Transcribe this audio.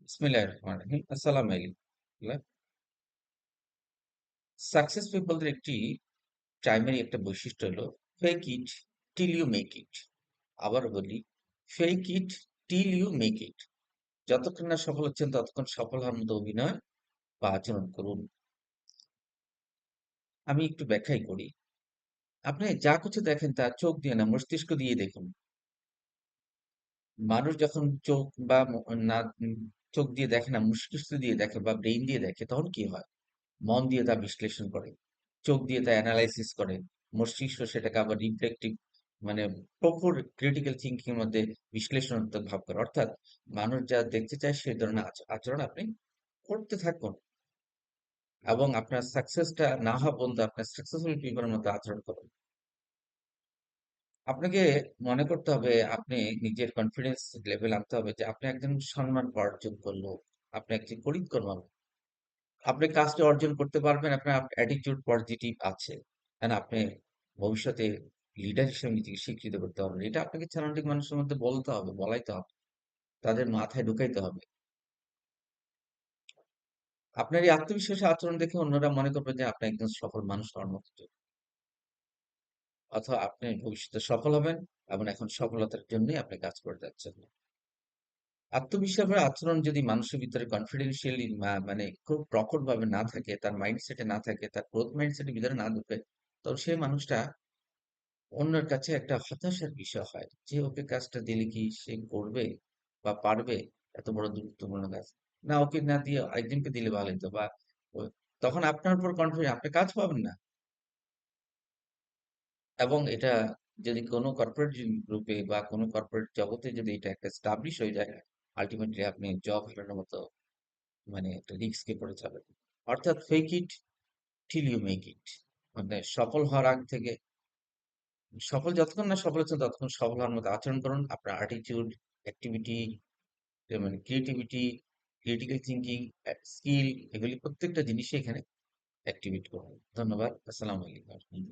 বিসমিল্লাহির রহমানির রহিম। আসসালামু আলাইকুম। সাকসেস পিপলদের একটি প্রাইমারি একটা বৈশিষ্ট্য হলো fake it till you make it. আবার বলি, fake it till you make it. যতক্ষণ না সফল হচ্ছেন ততক্ষণ সফল হওয়ার মতো অভিনয় বা আচরণ করুন। আমি একটু ব্যাখ্যাই করি। আপনি যা কিছু দেখেন তা চোখ দিয়ে না, মস্তিষ্ক দিয়ে দেখুন। মানুষ যখন চোখ বা না, চোখ দিয়ে দেখে না, মস্তিষ্ক দিয়ে দেখে বা ব্রেইন দিয়ে দেখে, তখন কি হয়? মন দিয়ে তা বিশ্লেষণ করে, চোখ দিয়ে তা অ্যানালাইসিস করে, মস্তিষ্ক সেটাকে আবার রিফ্লেক্টিভ, মানে প্রপার ক্রিটিক্যাল থিঙ্কিং এর মধ্যে বিশ্লেষণাত্মক ভাব করে। অর্থাৎ মানুষ যা দেখতে চায় সে ধরনের আচরণ আপনি করতে থাকুন, এবং আপনার সাকসেসটা না হওয়া পর্যন্ত আপনার সাকসেসফুল পিপলের মতো আচরণ করুন। আপনাকে মনে করতে হবে, আপনি নিজের কনফিডেন্স লেভেল আনতে হবে যে আপনি একজন সম্মান পাওয়ার যোগ্য লোক, আপনি একজন কর্মা, আপনি কাজটা অর্জন করতে পারবেন, আপনার অ্যাটিটিউড পজিটিভ আছে, কারণ আপনি ভবিষ্যতে লিডার হিসেবে নিজেকে স্বীকৃত করতে পারবেন। এটা আপনাকে সারাউন্ডিং মানুষের মধ্যে বলতে হবে, বলাইতে হবে, তাদের মাথায় ঢুকাইতে হবে। আপনার এই আত্মবিশ্বাসী আচরণ দেখে অন্যরা মনে করবে যে আপনি একজন সফল মানুষ হওয়ার মতো যোগ্য। অথবা আপনি ভবিষ্যতে সফল হবেন এবং এখন সফলতার জন্যই আপনি কাজ করে যাচ্ছেন। আত্মবিশ্বাসের আচরণ যদি মানুষের ভিতরে কনফিডেন্সিয়ালি মানে খুব প্রকট ভাবে না থাকে, তার মাইন্ডসেটে না থাকে, তার গ্রোথ মাইন্ডসেটের ভিতরে না ঢুকে, তো সেই মানুষটা অন্যের কাছে একটা হতাশার বিষয় হয় যে ওকে কাজটা দিলে কি সে করবে বা পারবে, এত বড় গুরুত্বপূর্ণ কাজ। না, ওকে না দিয়ে আরেকজনকে দিলে ভালো হতো, বা তখন আপনার উপর কনফিডেন্স, আপনি কাজ পাবেন না। এবং এটা যদি কোনো কর্পোরেট গ্রুপে বা কোনো কর্পোরেট জগতে যদি এটা একটা স্টাবলিশ হয়ে যায়, আলটিমেটলি আপনি জব হারানোর মতো মানে একটা রিস্কে পড়ে যাবেন। অর্থাৎ fake it till you make it, মানে সফল হওয়ার আগ থেকে, সফল যতক্ষণ না সফল হচ্ছেন ততক্ষণ সফল হওয়ার মতো আচরণ করুন। আপনার অ্যাটিটিউড, অ্যাক্টিভিটি, মানে ক্রিয়েটিভিটি, ক্রিটিক্যাল থিঙ্কিং, স্কিল, এগুলি প্রত্যেকটা জিনিসই এখানে অ্যাক্টিভেট করুন। ধন্যবাদ। আসসালামু আলাইকুম।